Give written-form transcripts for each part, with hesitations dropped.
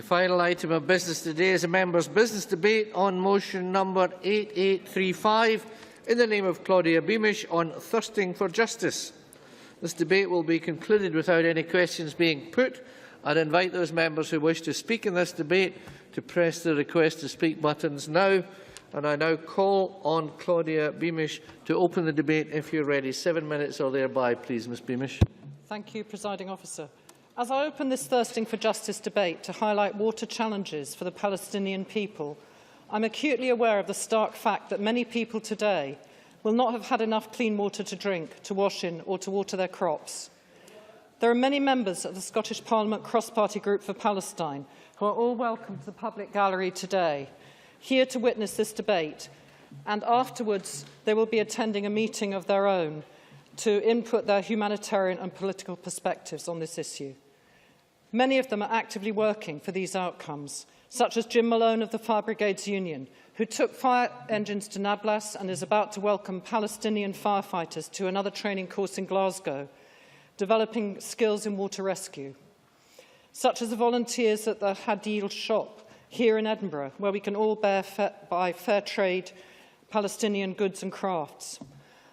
The final item of business today is a members' business debate on motion number 8835 in the name of Claudia Beamish on thirsting for justice. This debate will be concluded without any questions being put. I invite those members who wish to speak in this debate to press the request to speak buttons now. And I now call on Claudia Beamish to open the debate if you're ready. 7 minutes or thereby, please, Ms Beamish. Thank you, Presiding Officer. As I open this Thirsting for Justice debate to highlight water challenges for the Palestinian people, I'm acutely aware of the stark fact that many people today will not have had enough clean water to drink, to wash in or to water their crops. There are many members of the Scottish Parliament Cross-Party Group for Palestine who are all welcome to the public gallery today, here to witness this debate, and afterwards they will be attending a meeting of their own to input their humanitarian and political perspectives on this issue. Many of them are actively working for these outcomes, such as Jim Malone of the Fire Brigades Union, who took fire engines to Nablus and is about to welcome Palestinian firefighters to another training course in Glasgow, developing skills in water rescue, such as the volunteers at the Hadil shop here in Edinburgh, where we can all buy fair trade Palestinian goods and crafts.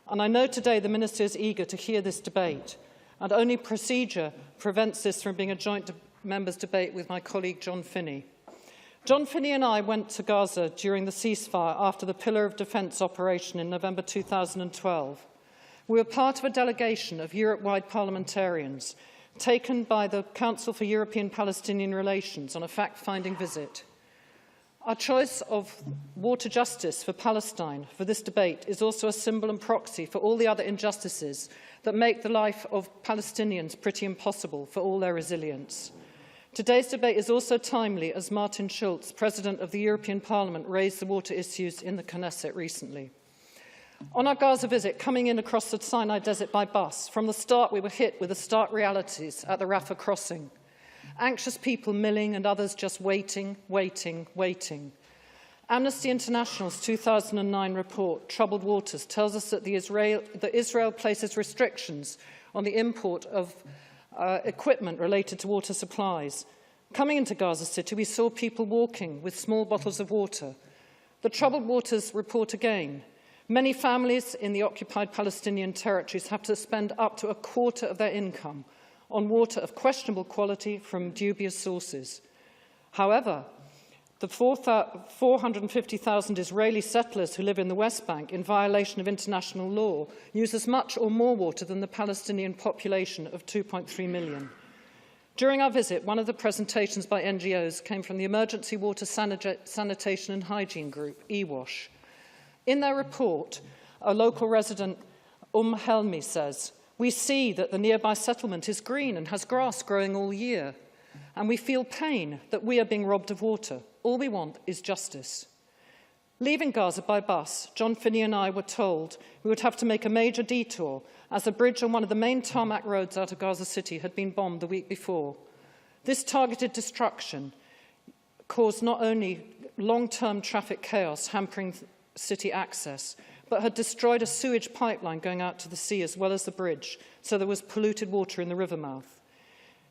And I know today the Minister is eager to hear this debate, and only procedure prevents this from being a joint members' debate with my colleague John Finney. John Finney and I went to Gaza during the ceasefire after the Pillar of Defence operation in November 2012. We were part of a delegation of Europe-wide parliamentarians taken by the Council for European Palestinian Relations on a fact-finding visit. Our choice of water justice for Palestine for this debate is also a symbol and proxy for all the other injustices that make the life of Palestinians pretty impossible for all their resilience. Today's debate is also timely as Martin Schulz, President of the European Parliament, raised the water issues in the Knesset recently. On our Gaza visit, coming in across the Sinai Desert by bus, from the start we were hit with the stark realities at the Rafah crossing. Anxious people milling and others just waiting, waiting, waiting. Amnesty International's 2009 report, Troubled Waters, tells us that Israel places restrictions on the import of equipment related to water supplies. Coming into Gaza City, we saw people walking with small bottles of water. The Troubled Waters report again. Many families in the occupied Palestinian territories have to spend up to a quarter of their income on water of questionable quality from dubious sources. However, the 450,000 Israeli settlers who live in the West Bank, in violation of international law, use as much or more water than the Palestinian population of 2.3 million. During our visit, one of the presentations by NGOs came from the Emergency Water Sanitation and Hygiene Group, EWASH. In their report, a local resident, Helmi, says, "We see that the nearby settlement is green and has grass growing all year, and we feel pain that we are being robbed of water. All we want is justice." Leaving Gaza by bus, John Finney and I were told we would have to make a major detour as a bridge on one of the main tarmac roads out of Gaza City had been bombed the week before. This targeted destruction caused not only long-term traffic chaos hampering city access, but had destroyed a sewage pipeline going out to the sea as well as the bridge, so there was polluted water in the river mouth.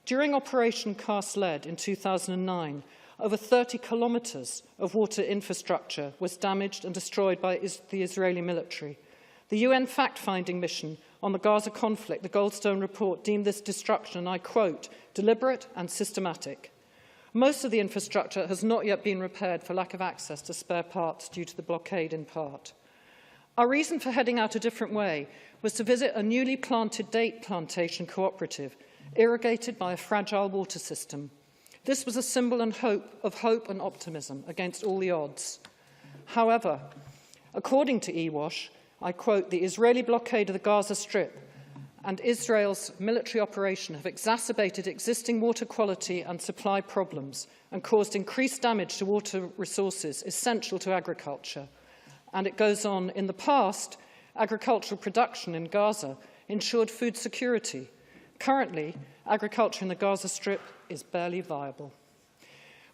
During Operation Cast Lead in 2009, over 30 kilometres of water infrastructure was damaged and destroyed by the Israeli military. The UN fact-finding mission on the Gaza conflict, the Goldstone report, deemed this destruction, and I quote, "deliberate and systematic." Most of the infrastructure has not yet been repaired for lack of access to spare parts due to the blockade in part. Our reason for heading out a different way was to visit a newly planted date plantation cooperative, irrigated by a fragile water system. This was a symbol of hope and optimism against all the odds. However, according to EWASH, I quote, "the Israeli blockade of the Gaza Strip and Israel's military operation have exacerbated existing water quality and supply problems and caused increased damage to water resources essential to agriculture." And it goes on, "in the past, agricultural production in Gaza ensured food security. Currently, agriculture in the Gaza Strip is barely viable."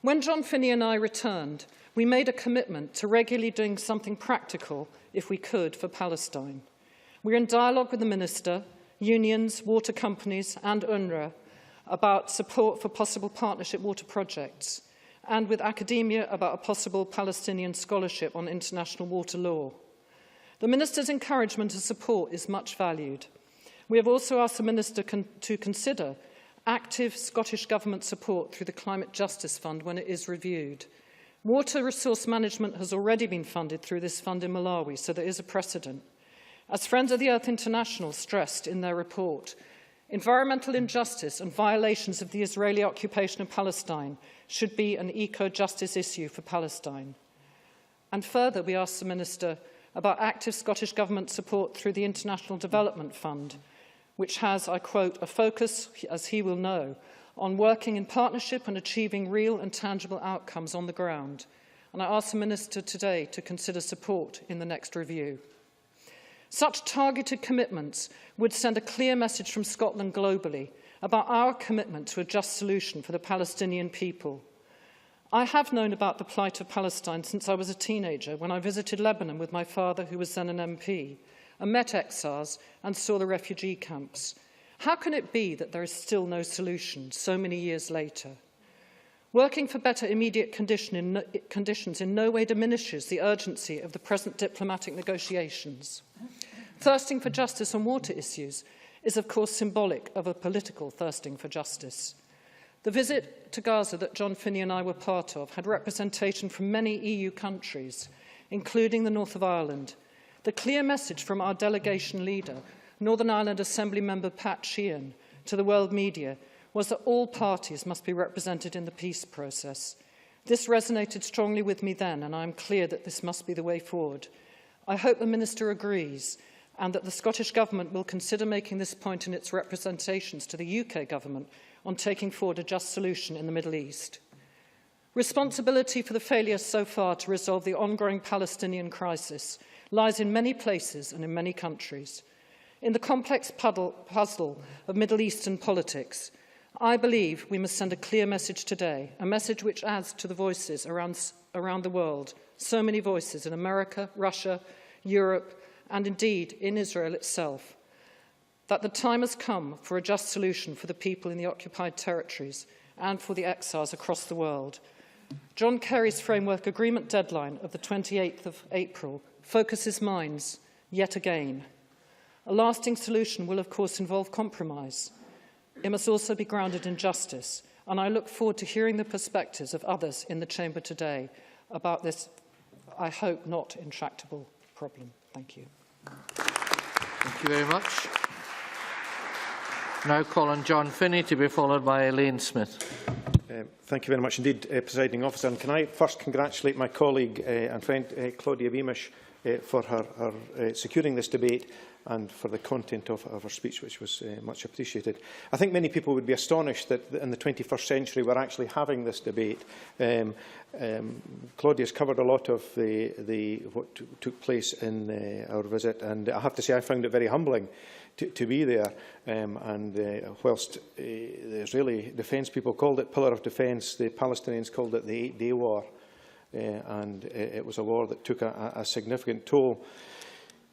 When John Finney and I returned, we made a commitment to regularly doing something practical, if we could, for Palestine. We're in dialogue with the Minister, unions, water companies and UNRWA about support for possible partnership water projects. and with academia about a possible Palestinian scholarship on international water law. The Minister's encouragement and support is much valued. We have also asked the Minister to consider active Scottish Government support through the Climate Justice Fund when it is reviewed. Water resource management has already been funded through this fund in Malawi, so there is a precedent. As Friends of the Earth International stressed in their report, environmental injustice and violations of the Israeli occupation of Palestine should be an eco-justice issue for Palestine. And further, we asked the Minister about active Scottish Government support through the International Development Fund, which has, I quote, a focus, as he will know, on working in partnership and achieving real and tangible outcomes on the ground. And I ask the Minister today to consider support in the next review. Such targeted commitments would send a clear message from Scotland globally about our commitment to a just solution for the Palestinian people. I have known about the plight of Palestine since I was a teenager, when I visited Lebanon with my father, who was then an MP, and met exiles and saw the refugee camps. How can it be that there is still no solution so many years later? Working for better immediate conditions in no way diminishes the urgency of the present diplomatic negotiations. Thirsting for justice on water issues is, of course, symbolic of a political thirsting for justice. The visit to Gaza that John Finney and I were part of had representation from many EU countries, including the north of Ireland. The clear message from our delegation leader, Northern Ireland Assembly member Pat Sheehan, to the world media was that all parties must be represented in the peace process. This resonated strongly with me then, and I am clear that this must be the way forward. I hope the Minister agrees, and that the Scottish Government will consider making this point in its representations to the UK Government on taking forward a just solution in the Middle East. Responsibility for the failure so far to resolve the ongoing Palestinian crisis lies in many places and in many countries. In the complex puzzle of Middle Eastern politics, I believe we must send a clear message today, a message which adds to the voices around the world, so many voices in America, Russia, Europe, and indeed in Israel itself, that the time has come for a just solution for the people in the occupied territories and for the exiles across the world. John Kerry's Framework Agreement deadline of the 28th of April focuses minds yet again. A lasting solution will, of course, involve compromise. It must also be grounded in justice, and I look forward to hearing the perspectives of others in the Chamber today about this, I hope, not intractable problem. Thank you. Thank you very much. Now call on John Finney to be followed by Elaine Smith. Thank you very much indeed, Presiding Officer. And can I first congratulate my colleague and friend Claudia Beamish for her securing this debate and for the content of her speech, which was much appreciated. I think many people would be astonished that in the 21st century we're actually having this debate. Claudia has covered a lot of what took place in our visit, and I have to say I found it very humbling to be there. Whilst the Israeli defence people called it Pillar of Defence, the Palestinians called it the 8-Day War. And it was a war that took a significant toll.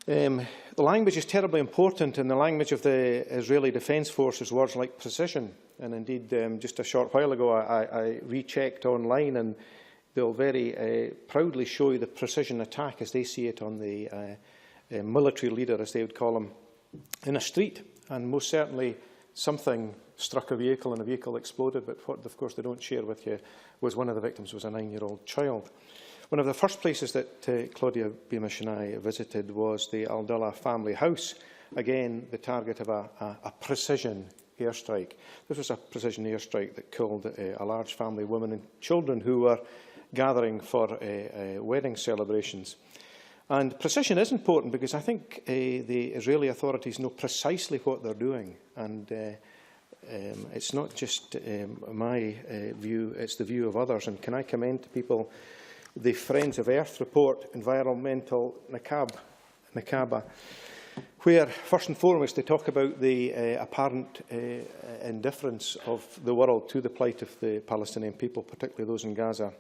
The language is terribly important. In the language of the Israeli Defence Forces, words like precision. And indeed, just a short while ago, I rechecked online, and they'll very proudly show you the precision attack as they see it on the military leader, as they would call him, in a street. And most certainly something struck a vehicle and a vehicle exploded, but what, of course, they don't share with you was one of the victims was a 9-year-old child. One of the first places that Claudia Beamish and I visited was the Al-Dullah family house, again the target of a precision airstrike. This was a precision airstrike that killed a large family, women and children, who were gathering for wedding celebrations. And precision is important because I think the Israeli authorities know precisely what they're doing. And it's not just my view, it's the view of others. And can I commend to people the Friends of Earth report, Environmental Nakaba, where, first and foremost, they talk about the apparent indifference of the world to the plight of the Palestinian people, particularly those in Gaza.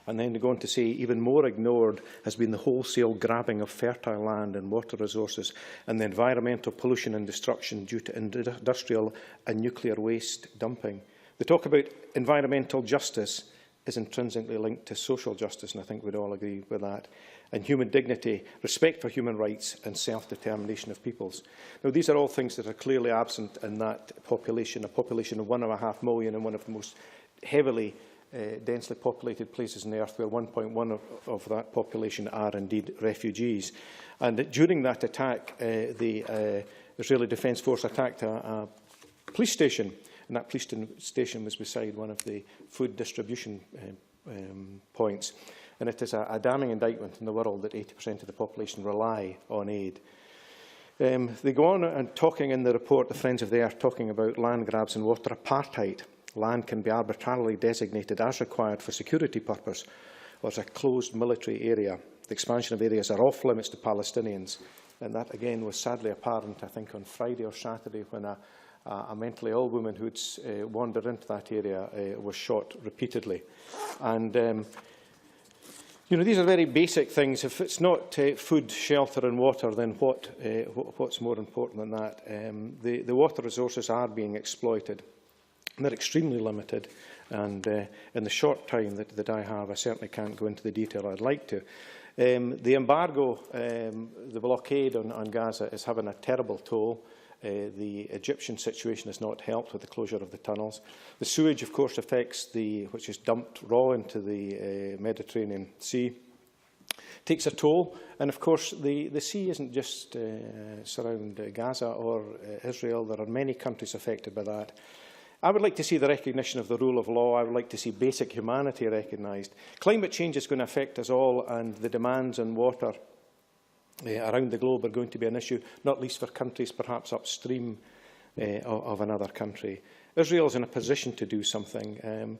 And then they go on to say even more ignored has been the wholesale grabbing of fertile land and water resources and the environmental pollution and destruction due to industrial and nuclear waste dumping. They talk about environmental justice, is intrinsically linked to social justice, and I think we'd all agree with that, and human dignity, respect for human rights and self-determination of peoples. Now, these are all things that are clearly absent in that population, a population of 1.5 million in one of the most heavily densely populated places on the earth, where 1.1 of that population are indeed refugees. And during that attack, the Israeli Defence Force attacked a police station, and that police station was beside one of the food distribution points. And it is a damning indictment in the world that 80% of the population rely on aid. They go on and talking in the report, the Friends of the Earth, talking about land grabs and water apartheid. Land can be arbitrarily designated as required for security purpose or as a closed military area. The expansion of areas are off limits to Palestinians. And that, again, was sadly apparent, I think, on Friday or Saturday, when a mentally ill woman who had wandered into that area was shot repeatedly. And you know, these are very basic things. If it's not food, shelter and water, then what's more important than that? The water resources are being exploited. They're extremely limited, and in the short time that I have, I certainly can't go into the detail I'd like to. The embargo, the blockade on Gaza is having a terrible toll. The Egyptian situation has not helped with the closure of the tunnels. The sewage, of course, affects which is dumped raw into the Mediterranean Sea. Takes a toll, and of course the sea isn't just surround Gaza or Israel. There are many countries affected by that. I would like to see the recognition of the rule of law. I would like to see basic humanity recognised. Climate change is going to affect us all, and the demands on water around the globe are going to be an issue, not least for countries perhaps upstream of another country. Israel is in a position to do something.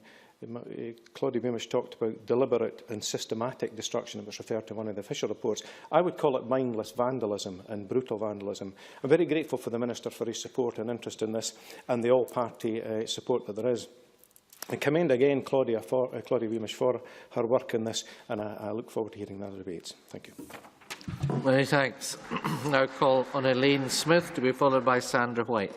Claudia Beamish talked about deliberate and systematic destruction. It was referred to in one of the official reports. I would call it mindless vandalism and brutal vandalism. I'm very grateful for the Minister for his support and interest in this, and the all-party support that there is. I commend again Claudia Beamish for her work in this, and I look forward to hearing the other debates. Thank you. Many thanks. Now call on Elaine Smith to be followed by Sandra White.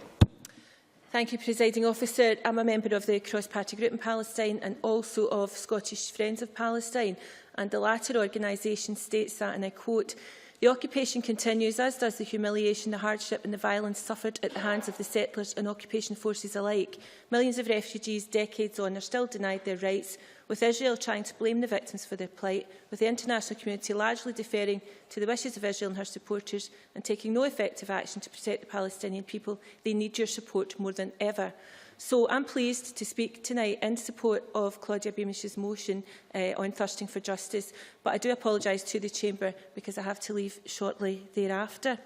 Thank you, Presiding Officer. I'm a member of the Cross-Party Group in Palestine and also of Scottish Friends of Palestine. And the latter organisation states that, and I quote, "The occupation continues, as does the humiliation, the hardship and the violence suffered at the hands of the settlers and occupation forces alike. Millions of refugees, decades on, are still denied their rights, with Israel trying to blame the victims for their plight, with the international community largely deferring to the wishes of Israel and her supporters and taking no effective action to protect the Palestinian people. They need your support more than ever." So I'm pleased to speak tonight in support of Claudia Beamish's motion on thirsting for justice, but I do apologise to the Chamber because I have to leave shortly thereafter.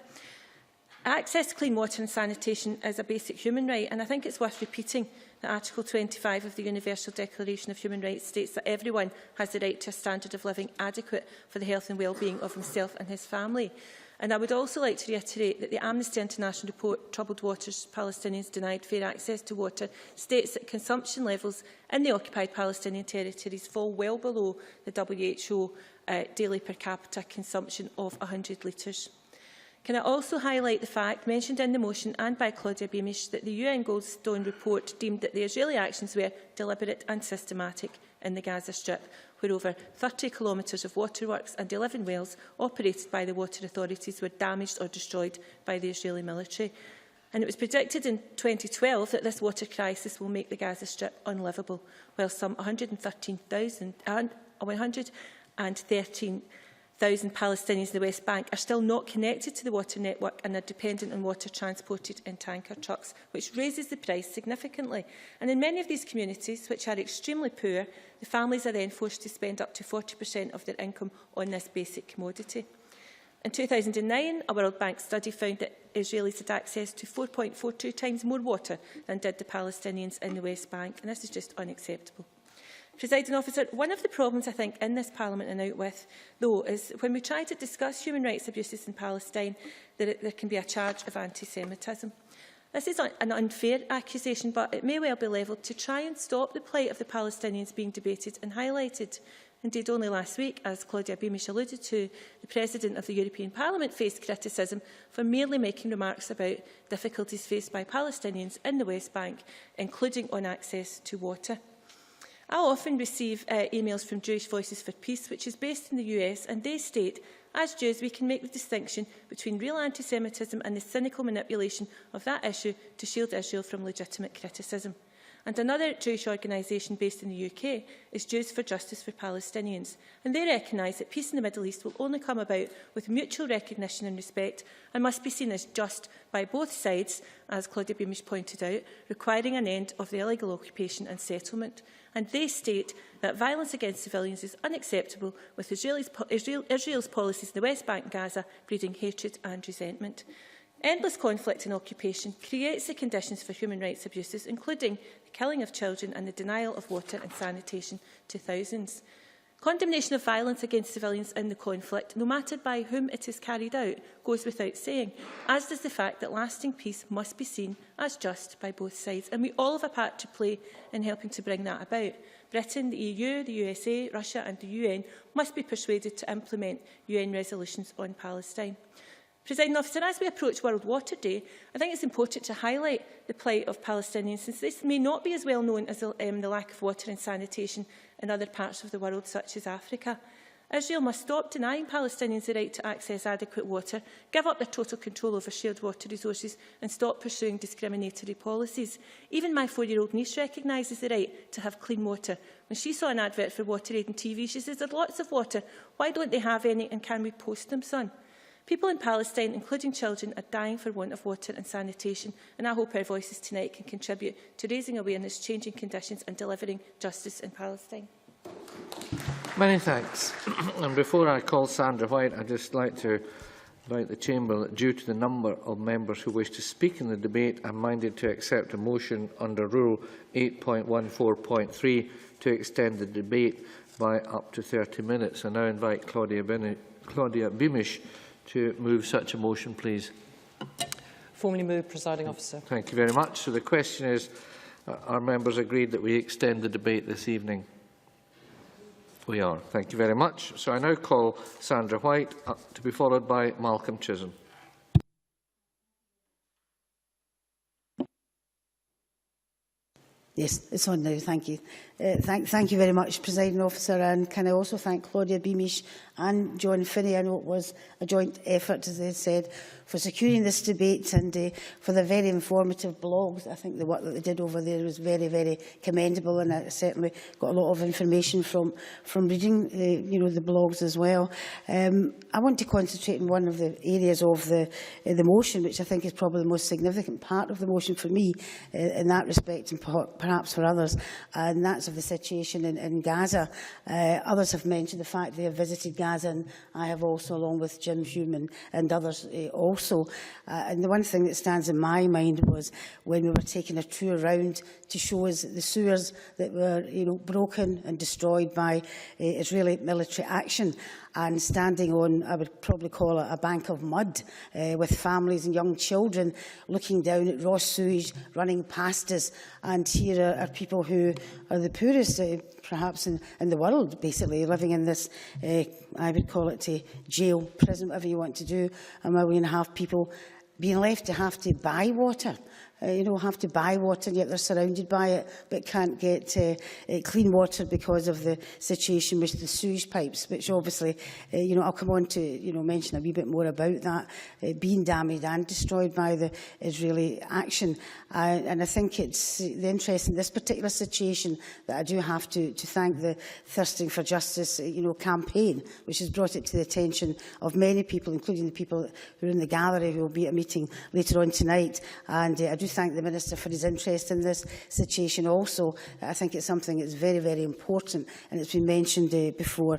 Access to clean water and sanitation is a basic human right, and I think it's worth repeating that Article 25 of the Universal Declaration of Human Rights states that everyone has the right to a standard of living adequate for the health and well-being of himself and his family. And I would also like to reiterate that the Amnesty International report, Troubled Waters, Palestinians Denied Fair Access to Water, states that consumption levels in the occupied Palestinian territories fall well below the WHO daily per capita consumption of 100 litres. Can I also highlight the fact, mentioned in the motion and by Claudia Beamish, that the UN Goldstone report deemed that the Israeli actions were deliberate and systematic in the Gaza Strip, where over 30 kilometres of waterworks and 11 wells operated by the water authorities were damaged or destroyed by the Israeli military. And it was predicted in 2012 that this water crisis will make the Gaza Strip unlivable, while some 113,000 Palestinians in the West Bank are still not connected to the water network and are dependent on water transported in tanker trucks, which raises the price significantly. And in many of these communities, which are extremely poor, the families are then forced to spend up to 40% of their income on this basic commodity. In 2009, a World Bank study found that Israelis had access to 4.42 times more water than did the Palestinians in the West Bank, and this is just unacceptable. Presiding Officer, one of the problems I think in this Parliament and out with, though, is when we try to discuss human rights abuses in Palestine, there can be a charge of anti-Semitism. This is an unfair accusation, but it may well be levelled to try and stop the plight of the Palestinians being debated and highlighted. Indeed, only last week, as Claudia Beamish alluded to, the President of the European Parliament faced criticism for merely making remarks about difficulties faced by Palestinians in the West Bank, including on access to water. I often receive emails from Jewish Voices for Peace, which is based in the US, and they state, as Jews, we can make the distinction between real anti-Semitism and the cynical manipulation of that issue to shield Israel from legitimate criticism. And another Jewish organisation based in the UK is Jews for Justice for Palestinians, and they recognise that peace in the Middle East will only come about with mutual recognition and respect and must be seen as just by both sides, as Claudia Beamish pointed out, requiring an end of the illegal occupation and settlement. And they state that violence against civilians is unacceptable, with Israel's policies in the West Bank and Gaza breeding hatred and resentment. Endless conflict and occupation creates the conditions for human rights abuses, including the killing of children and the denial of water and sanitation to thousands. Condemnation of violence against civilians in the conflict, no matter by whom it is carried out, goes without saying, as does the fact that lasting peace must be seen as just by both sides. And we all have a part to play in helping to bring that about. Britain, the EU, the USA, Russia and the UN must be persuaded to implement UN resolutions on Palestine. Presiding Officer, as we approach World Water Day, I think it's important to highlight the plight of Palestinians, since this may not be as well known as the lack of water and sanitation in other parts of the world, such as Africa. Israel must stop denying Palestinians the right to access adequate water, give up their total control over shared water resources and stop pursuing discriminatory policies. Even my 4-year-old niece recognises the right to have clean water. When she saw an advert for WaterAid on TV, she says, "There's lots of water. Why don't they have any, and can we post them, son?" People in Palestine, including children, are dying for want of water and sanitation, and I hope our voices tonight can contribute to raising awareness, changing conditions and delivering justice in Palestine. Many thanks. And before I call Sandra White, I'd just like to invite the Chamber that, due to the number of members who wish to speak in the debate, I'm minded to accept a motion under Rule 8.14.3 to extend the debate by up to 30 minutes. I now invite Claudia Beamish to move such a motion, please. Formally moved, Presiding Officer. Thank you very much. So the question is, are members agreed that we extend the debate this evening? We are. Thank you very much. So I now call Sandra White, to be followed by Malcolm Chisholm. Yes, it's on now. Thank you. Thank you very much, Presiding Officer, and can I also thank Claudia Beamish and John Finney. I know it was a joint effort, as they said, for securing this debate and for the very informative blogs. I think the work that they did over there was very, very commendable, and I certainly got a lot of information from reading the blogs as well. I want to concentrate on one of the areas of the motion, which I think is probably the most significant part of the motion for me in that respect, and perhaps for others, and that's of the situation in Gaza. Others have mentioned the fact they have visited Gaza, and I have also, along with Jim Hume and others also. And the one thing that stands in my mind was when we were taking a tour around to show us the sewers that were broken and destroyed by Israeli military action, and standing on, I would probably call it a bank of mud, with families and young children looking down at raw sewage running past us. And here are people who are the poorest, perhaps in the world, basically, living in this, I would call it a jail, prison, whatever you want to do. 1.5 million people being left to have to buy water. Have to buy water, yet they're surrounded by it, but can't get clean water because of the situation with the sewage pipes, which obviously, I'll come on to, mention a wee bit more about that, being damaged and destroyed by the Israeli action. And I think it's the interest in this particular situation that I do have to thank the Thirsting for Justice, campaign, which has brought it to the attention of many people, including the people who are in the gallery who will be at a meeting later on tonight. And I do thank the Minister for his interest in this situation also. I think it's something that's very, very important, and it's been mentioned before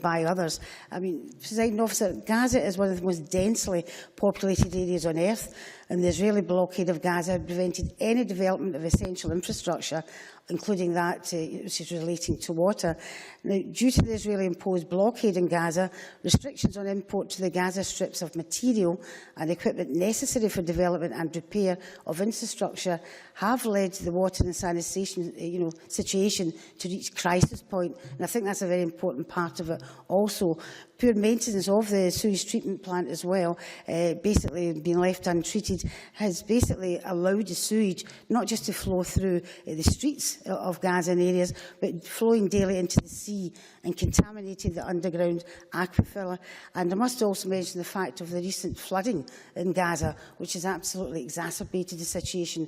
by others. Presiding Officer, Gaza is one of the most densely populated areas on earth, and the Israeli blockade of Gaza prevented any development of essential infrastructure, including that which is relating to water. Now, due to the Israeli imposed blockade in Gaza, restrictions on import to the Gaza strips of material and equipment necessary for development and repair of infrastructure have led to the water and sanitation situation to reach crisis point. And I think that's a very important part of it also. poor maintenance of the sewage treatment plant as well, basically being left untreated, has basically allowed the sewage not just to flow through the streets of Gaza and areas, but flowing daily into the sea and contaminating the underground aquifer. And I must also mention the fact of the recent flooding in Gaza, which has absolutely exacerbated the situation,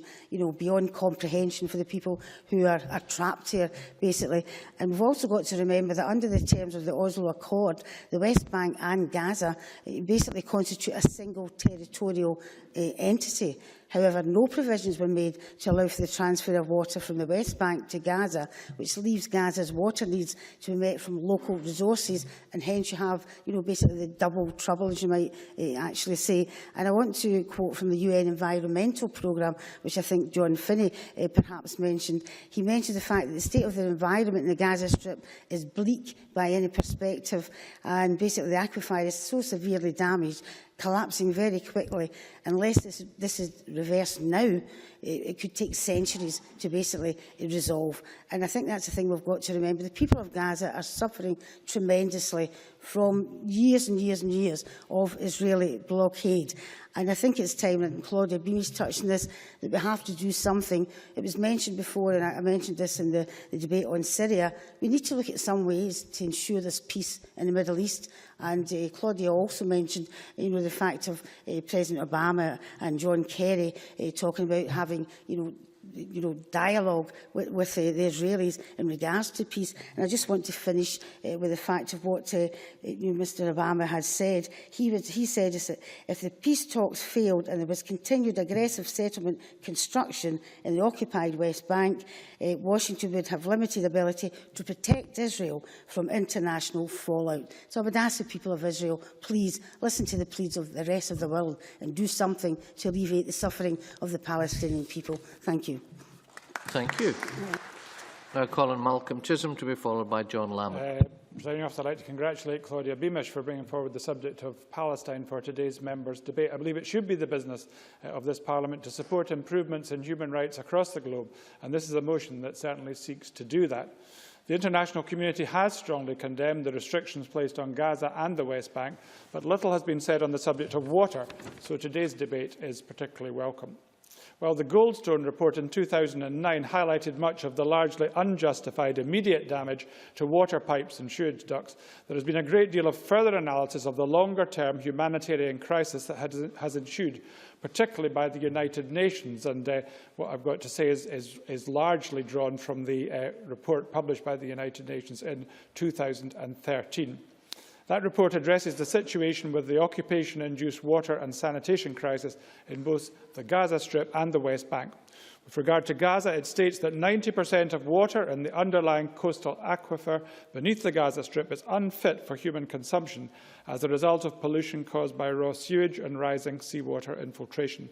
beyond comprehension for the people who are trapped here, basically. And we've also got to remember that under the terms of the Oslo Accord, the West Bank and Gaza basically constitute a single territorial entity. However, no provisions were made to allow for the transfer of water from the West Bank to Gaza, which leaves Gaza's water needs to be met from local resources, and hence you have, basically the double trouble, as you might actually say. And I want to quote from the UN Environmental Programme, which I think John Finney perhaps mentioned. He mentioned the fact that the state of the environment in the Gaza Strip is bleak by any perspective, and basically the aquifer is so severely damaged, collapsing very quickly. Unless this is reversed now, it could take centuries to basically resolve. And I think that's the thing we've got to remember. The people of Gaza are suffering tremendously from years and years and years of Israeli blockade. And I think it's time, and Claudia Beamish touched on this, that we have to do something. It was mentioned before, and I mentioned this in the debate on Syria. We need to look at some ways to ensure this peace in the Middle East. And Claudia also mentioned, the fact of President Obama and John Kerry talking about having, dialogue with the Israelis in regards to peace. And I just want to finish with the fact of what Mr Obama has said. He said is that if the peace talks failed and there was continued aggressive settlement construction in the occupied West Bank, Washington would have limited ability to protect Israel from international fallout. So I would ask the people of Israel, please listen to the pleas of the rest of the world and do something to alleviate the suffering of the Palestinian people. Thank you. Thank you. Now Colin Malcolm Chisholm, to be followed by John Lamont. Presiding Officer, I'd like to congratulate Claudia Beamish for bringing forward the subject of Palestine for today's members' debate. I believe it should be the business of this Parliament to support improvements in human rights across the globe, and this is a motion that certainly seeks to do that. The international community has strongly condemned the restrictions placed on Gaza and the West Bank, but little has been said on the subject of water, so today's debate is particularly welcome. While the Goldstone report in 2009 highlighted much of the largely unjustified immediate damage to water pipes and sewage ducts, there has been a great deal of further analysis of the longer-term humanitarian crisis that has ensued, particularly by the United Nations. And what I've got to say is largely drawn from the report published by the United Nations in 2013. That report addresses the situation with the occupation-induced water and sanitation crisis in both the Gaza Strip and the West Bank. With regard to Gaza, it states that 90% of water in the underlying coastal aquifer beneath the Gaza Strip is unfit for human consumption as a result of pollution caused by raw sewage and rising seawater infiltration.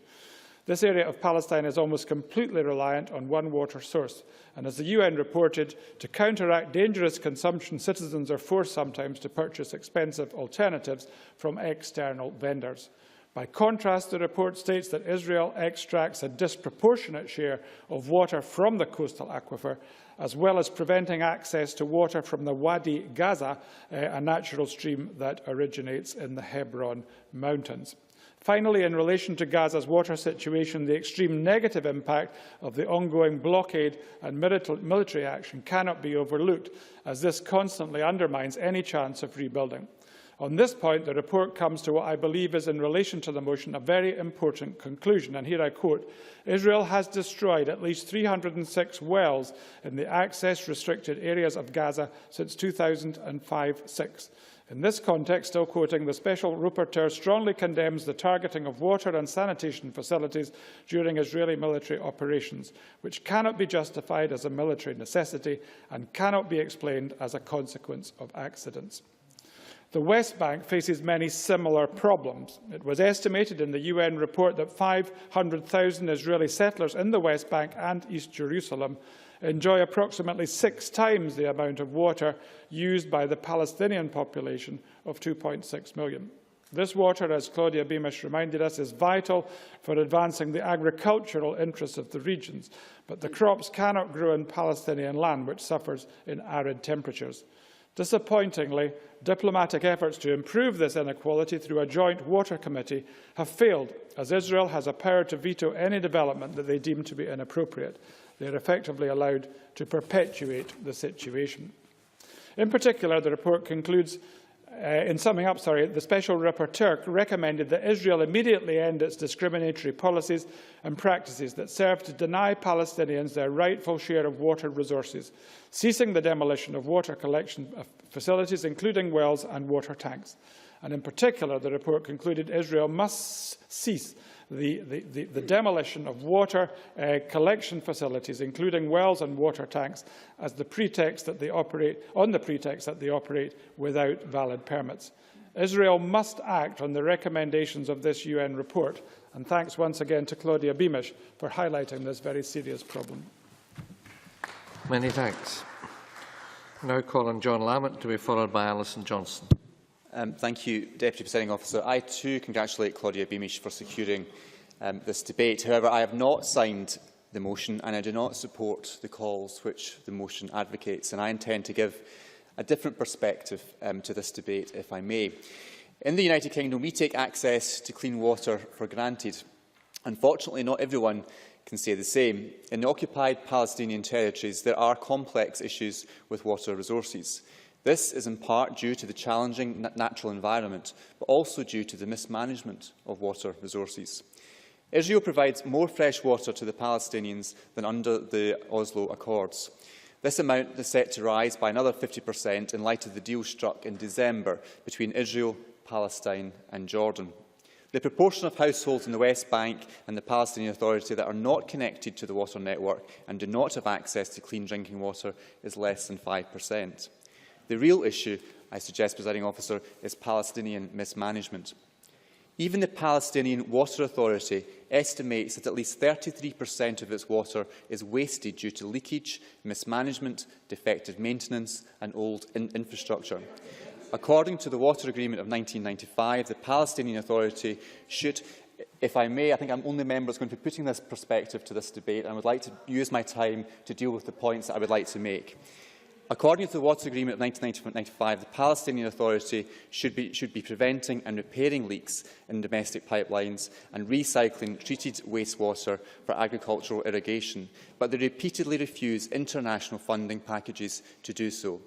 This area of Palestine is almost completely reliant on one water source, and as the UN reported, to counteract dangerous consumption, citizens are forced sometimes to purchase expensive alternatives from external vendors. By contrast, the report states that Israel extracts a disproportionate share of water from the coastal aquifer, as well as preventing access to water from the Wadi Gaza, a natural stream that originates in the Hebron Mountains. Finally, in relation to Gaza's water situation, the extreme negative impact of the ongoing blockade and military action cannot be overlooked, as this constantly undermines any chance of rebuilding. On this point, the report comes to what I believe is, in relation to the motion, a very important conclusion. And here I quote, Israel has destroyed at least 306 wells in the access-restricted areas of Gaza since 2005-06. In this context, still quoting, the Special Rapporteur strongly condemns the targeting of water and sanitation facilities during Israeli military operations, which cannot be justified as a military necessity and cannot be explained as a consequence of accidents. The West Bank faces many similar problems. It was estimated in the UN report that 500,000 Israeli settlers in the West Bank and East Jerusalem enjoy approximately 6 times the amount of water used by the Palestinian population of 2.6 million. This water, as Claudia Beamish reminded us, is vital for advancing the agricultural interests of the regions, but the crops cannot grow in Palestinian land, which suffers in arid temperatures. Disappointingly, diplomatic efforts to improve this inequality through a joint water committee have failed, as Israel has a power to veto any development that they deem to be inappropriate. They are effectively allowed to perpetuate the situation. In particular, the report concludes, in summing up, the Special Rapporteur recommended that Israel immediately end its discriminatory policies and practices that serve to deny Palestinians their rightful share of water resources, ceasing the demolition of water collection facilities, including wells and water tanks. And in particular, the report concluded Israel must cease the demolition of water collection facilities, including wells and water tanks, as the pretext that they operate without valid permits. Israel must act on the recommendations of this UN report, and thanks once again to Claudia Beamish for highlighting this very serious problem. Many thanks. I now call on John Lamont to be followed by Alison Johnson. Thank you, Deputy Presiding Officer. I too congratulate Claudia Beamish for securing this debate. However, I have not signed the motion and I do not support the calls which the motion advocates, and I intend to give a different perspective to this debate, if I may. In the United Kingdom, we take access to clean water for granted. Unfortunately, not everyone can say the same. In the occupied Palestinian territories, there are complex issues with water resources. This is in part due to the challenging natural environment, but also due to the mismanagement of water resources. Israel provides more fresh water to the Palestinians than under the Oslo Accords. This amount is set to rise by another 50% in light of the deal struck in December between Israel, Palestine and Jordan. The proportion of households in the West Bank and the Palestinian Authority that are not connected to the water network and do not have access to clean drinking water is less than 5%. The real issue, I suggest, Presiding Officer, is Palestinian mismanagement. Even the Palestinian Water Authority estimates that at least 33% of its water is wasted due to leakage, mismanagement, defective maintenance and old infrastructure. According to the Water Agreement of 1995, the Palestinian Authority should, if I may, I think I'm only member that's going to be putting this perspective to this debate, and I would like to use my time to deal with the points that I would like to make. According to the Water Agreement of 1995, the Palestinian Authority should be preventing and repairing leaks in domestic pipelines and recycling treated wastewater for agricultural irrigation, but they repeatedly refuse international funding packages to do so.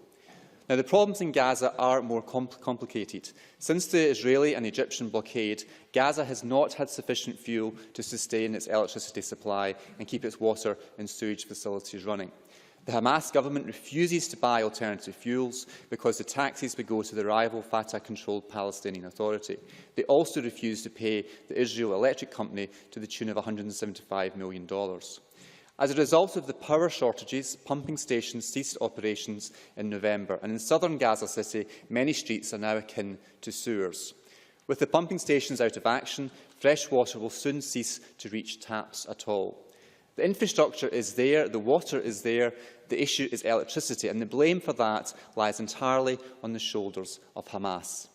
Now, the problems in Gaza are more complicated. Since the Israeli and Egyptian blockade, Gaza has not had sufficient fuel to sustain its electricity supply and keep its water and sewage facilities running. The Hamas government refuses to buy alternative fuels because the taxes would go to the rival Fatah-controlled Palestinian Authority. They also refuse to pay the Israel Electric Company to the tune of $175 million. As a result of the power shortages, pumping stations ceased operations in November, and in southern Gaza City, many streets are now akin to sewers. With the pumping stations out of action, fresh water will soon cease to reach taps at all. The infrastructure is there, the water is there, the issue is electricity, and the blame for that lies entirely on the shoulders of Hamas.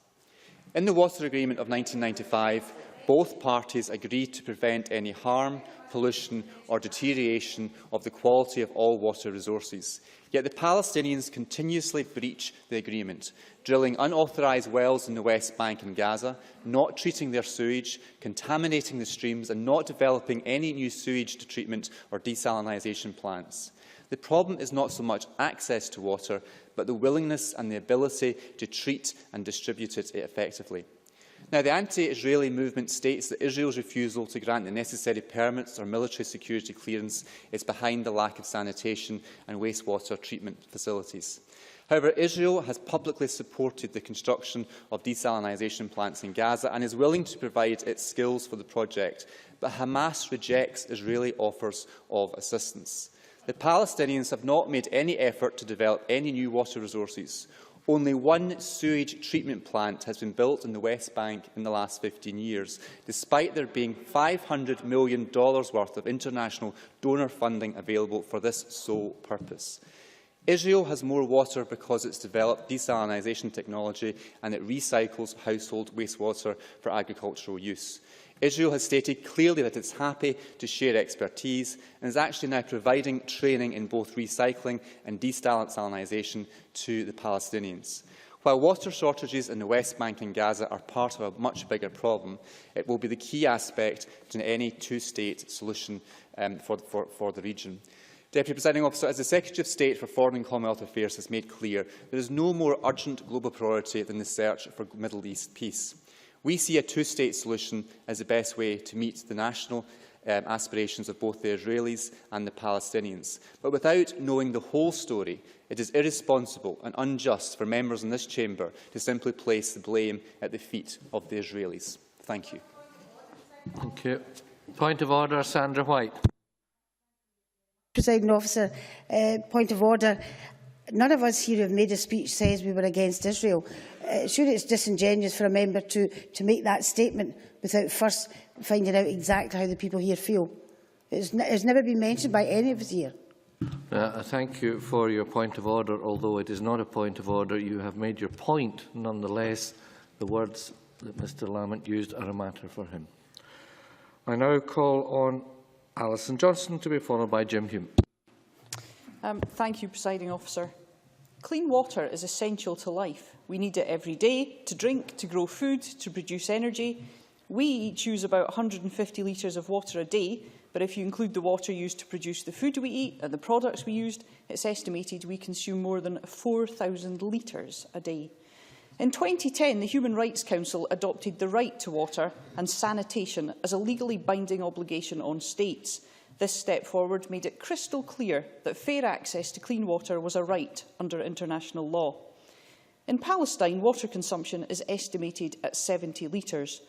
In the Water Agreement of 1995, both parties agreed to prevent any harm, pollution or deterioration of the quality of all water resources. Yet the Palestinians continuously breach the agreement, drilling unauthorised wells in the West Bank and Gaza, not treating their sewage, contaminating the streams and not developing any new sewage treatment or desalinisation plants. The problem is not so much access to water, but the willingness and the ability to treat and distribute it effectively. Now, the anti-Israeli movement states that Israel's refusal to grant the necessary permits or military security clearance is behind the lack of sanitation and wastewater treatment facilities. However, Israel has publicly supported the construction of desalinisation plants in Gaza and is willing to provide its skills for the project, but Hamas rejects Israeli offers of assistance. The Palestinians have not made any effort to develop any new water resources. Only one sewage treatment plant has been built in the West Bank in the last 15 years, despite there being $500 million worth of international donor funding available for this sole purpose. Israel has more water because it's developed desalination technology and it recycles household wastewater for agricultural use. Israel has stated clearly that it's happy to share expertise and is actually now providing training in both recycling and desalination to the Palestinians. While water shortages in the West Bank and Gaza are part of a much bigger problem, it will be the key aspect to any two-state solution for the region. Deputy Presiding Officer, as the Secretary of State for Foreign and Commonwealth Affairs has made clear, there is no more urgent global priority than the search for Middle East peace. We see a two-state solution as the best way to meet the national aspirations of both the Israelis and the Palestinians. But without knowing the whole story, it is irresponsible and unjust for members in this chamber to simply place the blame at the feet of the Israelis. Thank you. Thank you. Point of order, Sandra White. Presiding Officer, point of order. None of us here who have made a speech says we were against Israel. Surely it's disingenuous for a member to make that statement without first finding out exactly how the people here feel. It's never been mentioned by any of us here. Thank you for your point of order. Although it is not a point of order, you have made your point. Nonetheless, the words that Mr Lamont used are a matter for him. I now call on Alison Johnson to be followed by Jim Hume. Thank you, Presiding Officer. Clean water is essential to life. We need it every day to drink, to grow food, to produce energy. We each use about 150 litres of water a day, but if you include the water used to produce the food we eat and the products we used, it's estimated we consume more than 4,000 litres a day. In 2010, the Human Rights Council adopted the right to water and sanitation as a legally binding obligation on states. This step forward made it crystal clear that fair access to clean water was a right under international law. In Palestine, water consumption is estimated at 70 litres.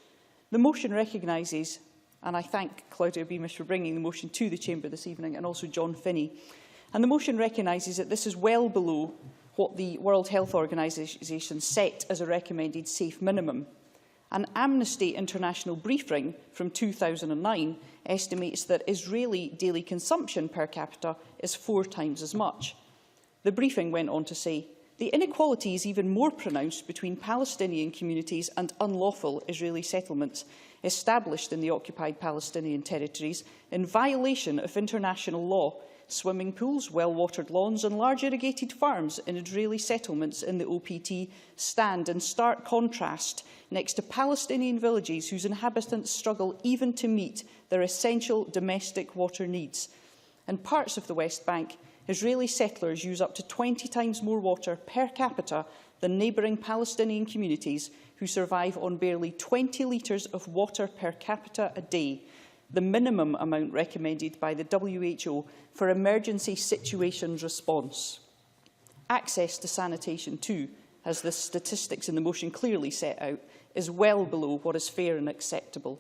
The motion recognises, and I thank Claudia Beamish for bringing the motion to the Chamber this evening, and also John Finney, and the motion recognises that this is well below what the World Health Organisation set as a recommended safe minimum. An Amnesty International briefing from 2009 estimates that Israeli daily consumption per capita is 4 times as much. The briefing went on to say, the inequality is even more pronounced between Palestinian communities and unlawful Israeli settlements established in the occupied Palestinian territories in violation of international law. Swimming pools, well-watered lawns and large irrigated farms in Israeli settlements in the OPT stand in stark contrast next to Palestinian villages whose inhabitants struggle even to meet their essential domestic water needs. In parts of the West Bank, Israeli settlers use up to 20 times more water per capita than neighbouring Palestinian communities who survive on barely 20 litres of water per capita a day, the minimum amount recommended by the WHO for emergency situations response. Access to sanitation too, as the statistics in the motion clearly set out, is well below what is fair and acceptable.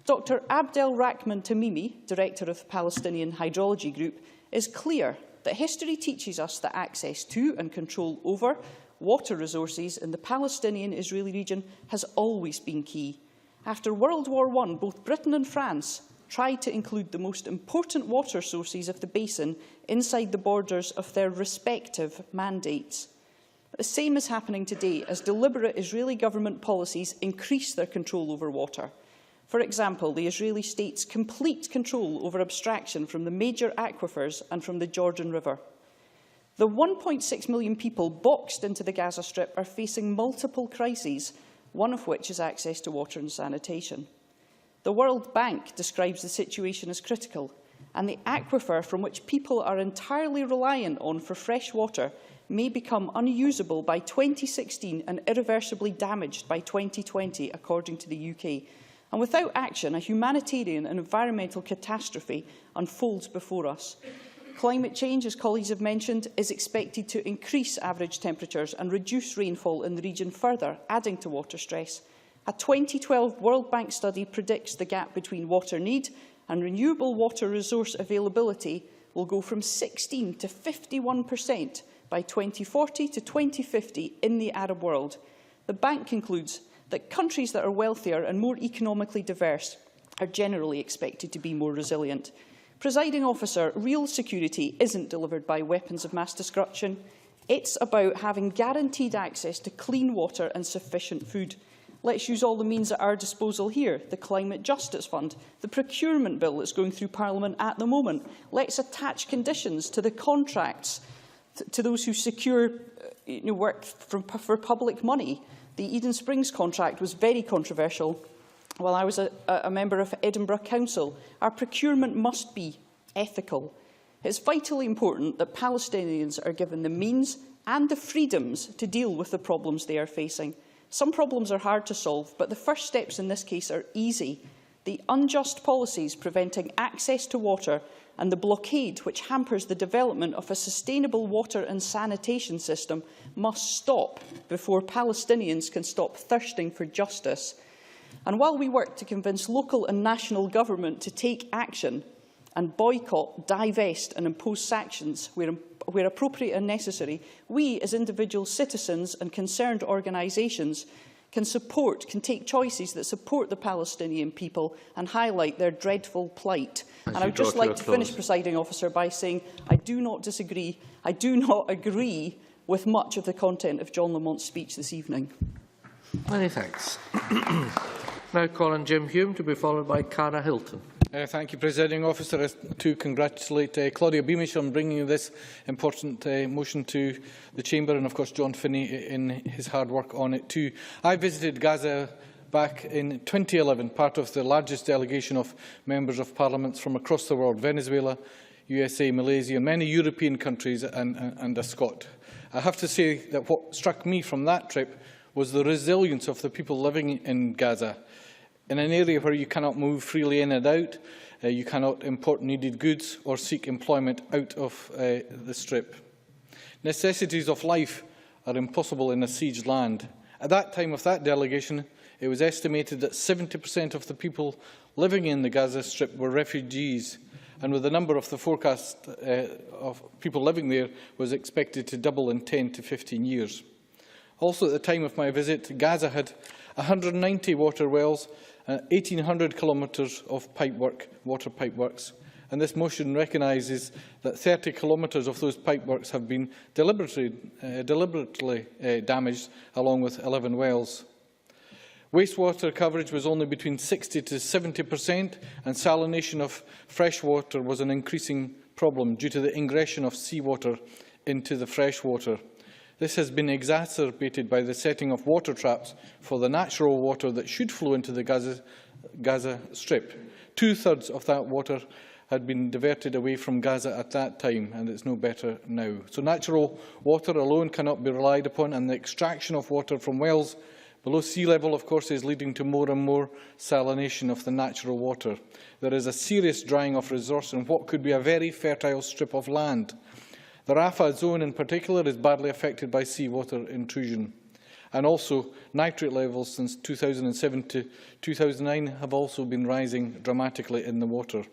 Dr Abdel Rahman Tamimi, Director of the Palestinian Hydrology Group, is clear that history teaches us that access to and control over water resources in the Palestinian-Israeli region has always been key. After World War I, both Britain and France tried to include the most important water sources of the basin inside the borders of their respective mandates. The same is happening today as deliberate Israeli government policies increase their control over water. For example, the Israeli state's complete control over abstraction from the major aquifers and from the Jordan River. The 1.6 million people boxed into the Gaza Strip are facing multiple crises, one of which is access to water and sanitation. The World Bank describes the situation as critical, and the aquifer from which people are entirely reliant on for fresh water may become unusable by 2016 and irreversibly damaged by 2020, according to the UK. And without action, a humanitarian and environmental catastrophe unfolds before us. Climate change, as colleagues have mentioned, is expected to increase average temperatures and reduce rainfall in the region further, adding to water stress. A 2012 World Bank study predicts the gap between water need and renewable water resource availability will go from 16 to 51% by 2040 to 2050 in the Arab world. The bank concludes that countries that are wealthier and more economically diverse are generally expected to be more resilient. Presiding officer, real security isn't delivered by weapons of mass destruction. It's about having guaranteed access to clean water and sufficient food. Let's use all the means at our disposal here. The Climate Justice Fund, the procurement bill that's going through Parliament at the moment. Let's attach conditions to the contracts to those who secure work for public money. The Eden Springs contract was very controversial while I was a member of Edinburgh Council. Our procurement must be ethical. It's vitally important that Palestinians are given the means and the freedoms to deal with the problems they are facing. Some problems are hard to solve, but the first steps in this case are easy. The unjust policies preventing access to water and the blockade which hampers the development of a sustainable water and sanitation system must stop before Palestinians can stop thirsting for justice. And while we work to convince local and national government to take action and boycott, divest and impose sanctions where appropriate and necessary, we as individual citizens and concerned organisations can take choices that support the Palestinian people and highlight their dreadful plight. And I would just like to finish, Presiding Officer, by saying I do not disagree, I do not agree with much of the content of John Lamont's speech this evening. Many thanks. Now call on Jim Hume to be followed by Cara Hilton. Thank you, Presiding Officer. To congratulate Claudia Beamish on bringing this important motion to the Chamber, and of course John Finney in his hard work on it too. I visited Gaza back in 2011, part of the largest delegation of members of parliaments from across the world: Venezuela, USA, Malaysia, many European countries and a Scot. I have to say that what struck me from that trip was the resilience of the people living in Gaza. In an area where you cannot move freely in and out, you cannot import needed goods or seek employment out of the Strip. Necessities of life are impossible in a sieged land. At that time of that delegation, it was estimated that 70% of the people living in the Gaza Strip were refugees, and with the number of the forecast of people living there was expected to double in 10 to 15 years. Also, at the time of my visit, Gaza had 190 water wells, 1,800 kilometres of water pipeworks, and this motion recognises that 30 kilometres of those pipeworks have been deliberately damaged, along with 11 wells. Wastewater coverage was only between 60 to 70%, and salination of fresh water was an increasing problem due to the ingression of seawater into the freshwater. This has been exacerbated by the setting of water traps for the natural water that should flow into the Gaza Strip. Two-thirds of that water had been diverted away from Gaza at that time, and it's no better now. So natural water alone cannot be relied upon, and the extraction of water from wells below sea level, of course, is leading to more and more salination of the natural water. There is a serious drying of resource in what could be a very fertile strip of land. The Rafah zone in particular is badly affected by seawater intrusion. And also, nitrate levels since 2007 to 2009 have also been rising dramatically in the water.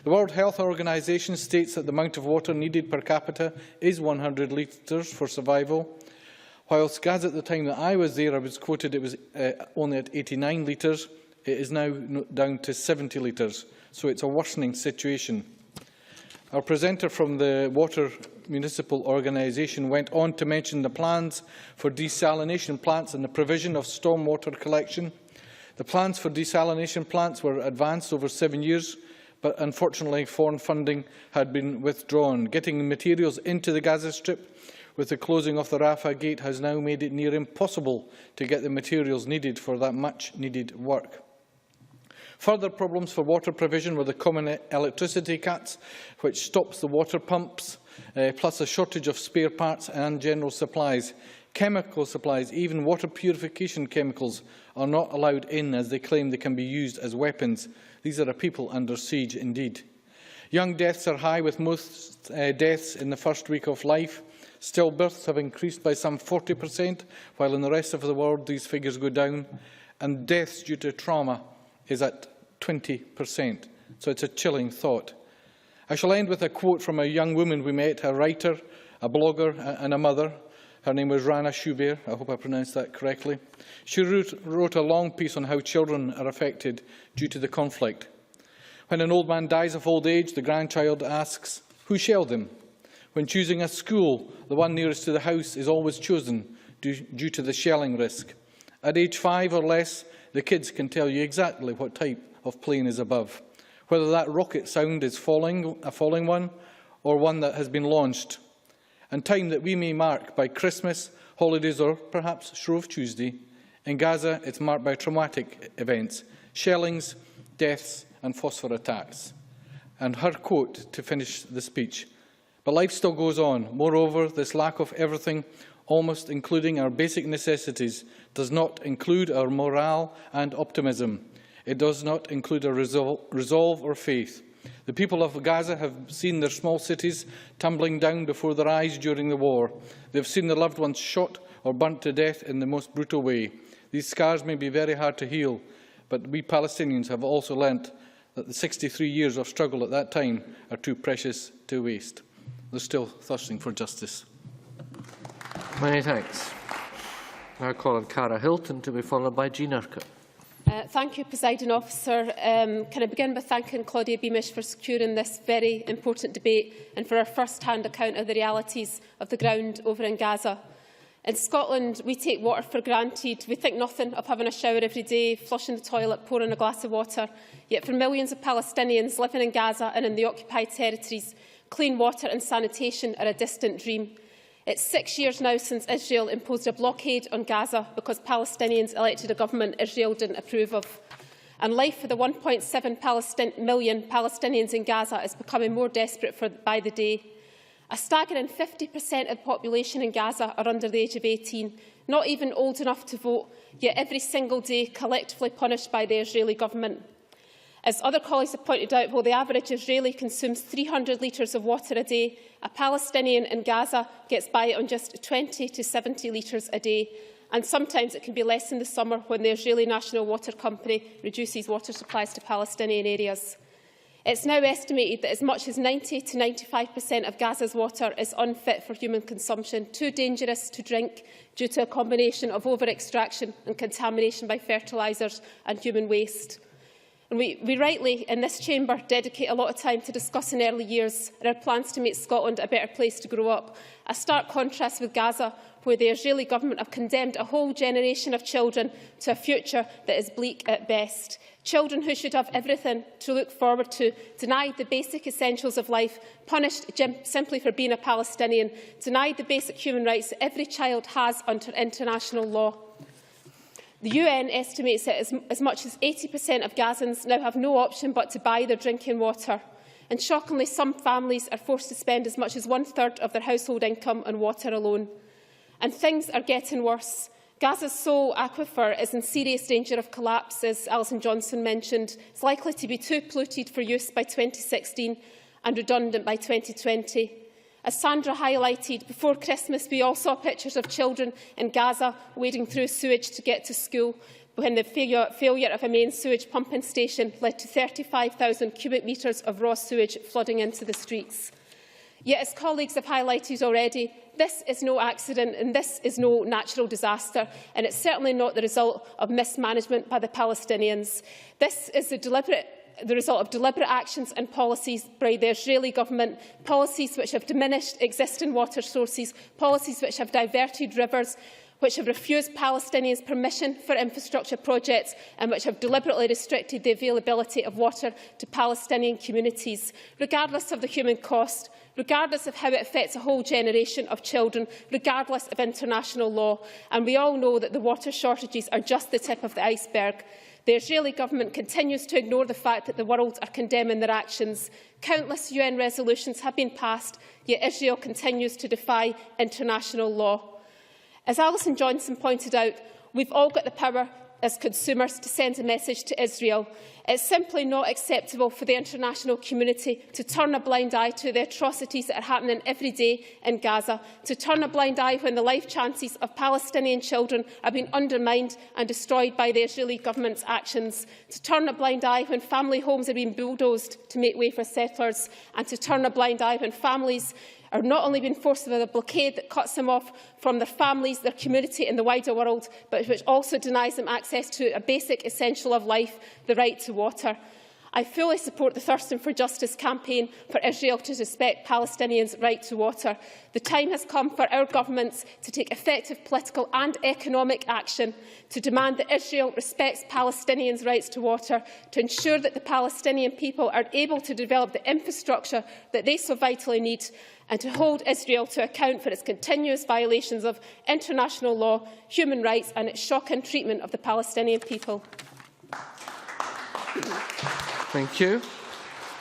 The World Health Organization states that the amount of water needed per capita is 100 litres for survival. Whilst Gaza, at the time that I was there, I was quoted it was only at 89 litres, it is now down to 70 litres. So it's a worsening situation. Our presenter from the Water Municipal Organisation went on to mention the plans for desalination plants and the provision of stormwater collection. The plans for desalination plants were advanced over 7 years, but unfortunately foreign funding had been withdrawn. Getting materials into the Gaza Strip with the closing of the Rafah Gate has now made it near impossible to get the materials needed for that much-needed work. Further problems for water provision were the common electricity cuts, which stops the water pumps, plus a shortage of spare parts and general supplies. Chemical supplies, even water purification chemicals, are not allowed in as they claim they can be used as weapons. These are a people under siege indeed. Young deaths are high, with most deaths in the first week of life. Stillbirths have increased by some 40%, while in the rest of the world these figures go down. And deaths due to trauma is at 20%. So it's a chilling thought. I shall end with a quote from a young woman we met, a writer, a blogger and a mother. Her name was Rana Shubair. I hope I pronounced that correctly. She wrote a long piece on how children are affected due to the conflict. When an old man dies of old age, the grandchild asks, "Who shelled him?" When choosing a school, the one nearest to the house is always chosen due to the shelling risk. At age 5 or less, the kids can tell you exactly what type of plane is above, whether that rocket sound is a falling one or one that has been launched. And time that we may mark by Christmas, holidays or perhaps Shrove Tuesday, in Gaza it's marked by traumatic events, shellings, deaths and phosphor attacks. And her quote to finish the speech: "But life still goes on. Moreover, this lack of everything, almost including our basic necessities, does not include our morale and optimism. It does not include our resolve or faith. The people of Gaza have seen their small cities tumbling down before their eyes during the war. They have seen their loved ones shot or burnt to death in the most brutal way. These scars may be very hard to heal, but we Palestinians have also learnt that the 63 years of struggle at that time are too precious to waste." They're still thirsting for justice. Many thanks. Now call on Cara Hilton to be followed by Jean Urquhart. Thank you, Presiding Officer. Can I begin by thanking Claudia Beamish for securing this very important debate and for her first-hand account of the realities of the ground over in Gaza. In Scotland, we take water for granted. We think nothing of having a shower every day, flushing the toilet, pouring a glass of water. Yet for millions of Palestinians living in Gaza and in the occupied territories, clean water and sanitation are a distant dream. It's 6 years now since Israel imposed a blockade on Gaza because Palestinians elected a government Israel didn't approve of. And life for the 1.7 million Palestinians in Gaza is becoming more desperate by the day. A staggering 50% of the population in Gaza are under the age of 18, not even old enough to vote, yet every single day collectively punished by the Israeli government. As other colleagues have pointed out, while the average Israeli consumes 300 litres of water a day, a Palestinian in Gaza gets by on just 20 to 70 litres a day. And sometimes it can be less in the summer when the Israeli National Water Company reduces water supplies to Palestinian areas. It's now estimated that as much as 90 to 95% of Gaza's water is unfit for human consumption, too dangerous to drink due to a combination of over-extraction and contamination by fertilisers and human waste. And we rightly, in this chamber, dedicate a lot of time to discussing early years and our plans to make Scotland a better place to grow up. A stark contrast with Gaza, where the Israeli government have condemned a whole generation of children to a future that is bleak at best. Children who should have everything to look forward to, denied the basic essentials of life, punished simply for being a Palestinian, denied the basic human rights that every child has under international law. The UN estimates that as much as 80% of Gazans now have no option but to buy their drinking water. And shockingly, some families are forced to spend as much as 1/3 of their household income on water alone. And things are getting worse. Gaza's sole aquifer is in serious danger of collapse, as Alison Johnson mentioned. It's likely to be too polluted for use by 2016 and redundant by 2020. As Sandra highlighted, before Christmas we all saw pictures of children in Gaza wading through sewage to get to school when the failure of a main sewage pumping station led to 35,000 cubic metres of raw sewage flooding into the streets. Yet, as colleagues have highlighted already, this is no accident and this is no natural disaster, and it's certainly not the result of mismanagement by the Palestinians. This is the result of deliberate actions and policies by the Israeli government, policies which have diminished existing water sources, policies which have diverted rivers, which have refused Palestinians permission for infrastructure projects and which have deliberately restricted the availability of water to Palestinian communities, regardless of the human cost, regardless of how it affects a whole generation of children, regardless of international law. And we all know that the water shortages are just the tip of the iceberg. The Israeli government continues to ignore the fact that the world are condemning their actions. Countless UN resolutions have been passed, yet Israel continues to defy international law. As Alison Johnson pointed out, we've all got the power as consumers to send a message to Israel. It's simply not acceptable for the international community to turn a blind eye to the atrocities that are happening every day in Gaza, to turn a blind eye when the life chances of Palestinian children are being undermined and destroyed by the Israeli government's actions, to turn a blind eye when family homes are being bulldozed to make way for settlers, and to turn a blind eye when families are not only being forced with a blockade that cuts them off from their families, their community and the wider world, but which also denies them access to a basic essential of life, the right to water. I fully support the Thirsting for Justice campaign for Israel to respect Palestinians' right to water. The time has come for our governments to take effective political and economic action to demand that Israel respects Palestinians' rights to water, to ensure that the Palestinian people are able to develop the infrastructure that they so vitally need, and to hold Israel to account for its continuous violations of international law, human rights and its shocking treatment of the Palestinian people. Thank you.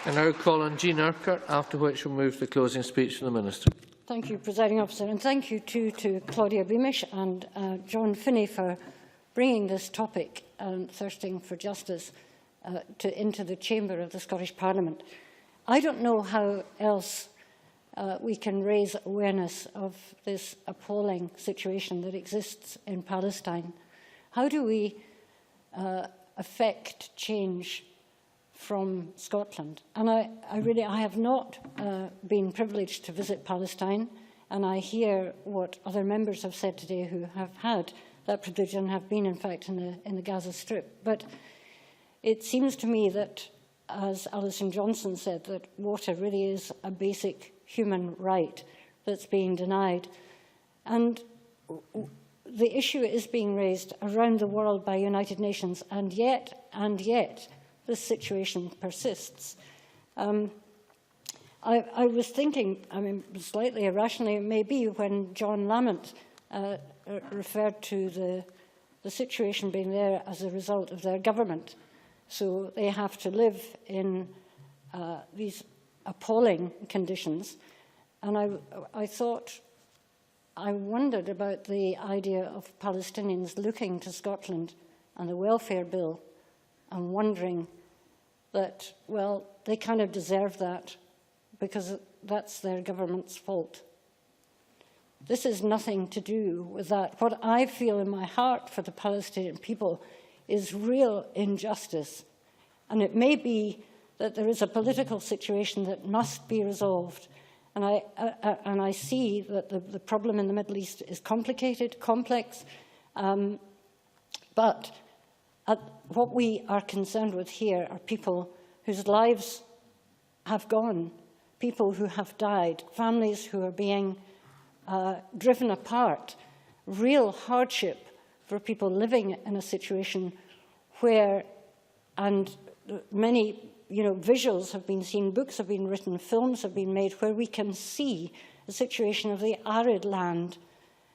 I now call on Jean Urquhart, after which we'll move to the closing speech from the Minister. Thank you, Presiding Officer, and thank you too to Claudia Beamish and John Finney for bringing this topic, thirsting for justice, into the chamber of the Scottish Parliament. I don't know how else we can raise awareness of this appalling situation that exists in Palestine. How do we affect change from Scotland? And I have not been privileged to visit Palestine, and I hear what other members have said today who have had that privilege and have been, in fact, in the Gaza Strip. But it seems to me that, as Alison Johnson said, that water really is a basic human right that's being denied. And the issue is being raised around the world by United Nations, and yet, this situation persists. I was thinking, slightly irrationally, maybe when John Lamont referred to the situation being there as a result of their government. So they have to live in these appalling conditions. And I wondered about the idea of Palestinians looking to Scotland and the welfare bill and wondering that, well, they kind of deserve that because that's their government's fault. This is nothing to do with that. What I feel in my heart for the Palestinian people is real injustice. And it may be that there is a political situation that must be resolved. And I see that the problem in the Middle East is complicated, complex, but what we are concerned with here are people whose lives have gone, people who have died, families who are being driven apart, real hardship for people living in a situation where, and many visuals have been seen, books have been written, films have been made where we can see the situation of the arid land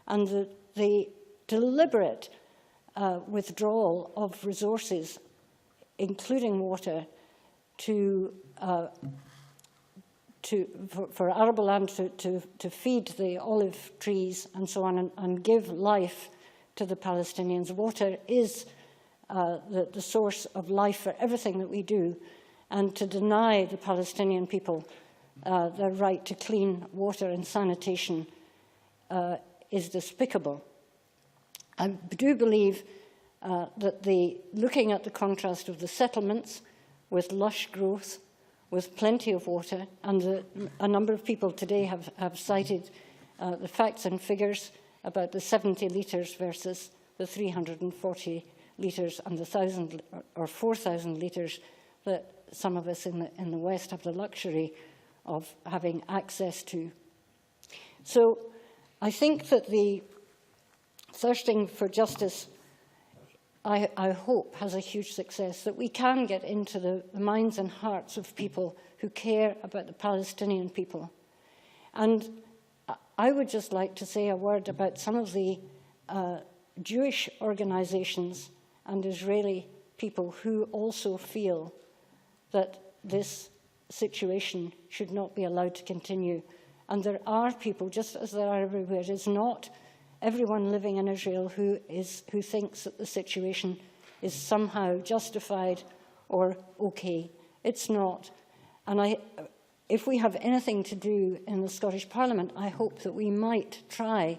and the deliberate withdrawal of resources, including water, for arable land to feed the olive trees and so on and give life to the Palestinians. Water is the source of life for everything that we do. And to deny the Palestinian people their right to clean water and sanitation is despicable. I do believe that looking at the contrast of the settlements with lush growth, with plenty of water, and a number of people today have cited the facts and figures about the 70 litres versus the 340 litres and the 1,000 or 4,000 litres that some of us in the West have the luxury of having access to. So I think that the thirsting for justice, I hope, has a huge success, that we can get into the minds and hearts of people who care about the Palestinian people. And I would just like to say a word about some of the Jewish organisations and Israeli people who also feel that this situation should not be allowed to continue. And there are people, just as there are everywhere, it is not everyone living in Israel who thinks that the situation is somehow justified or okay. It's not. And if we have anything to do in the Scottish Parliament, I hope that we might try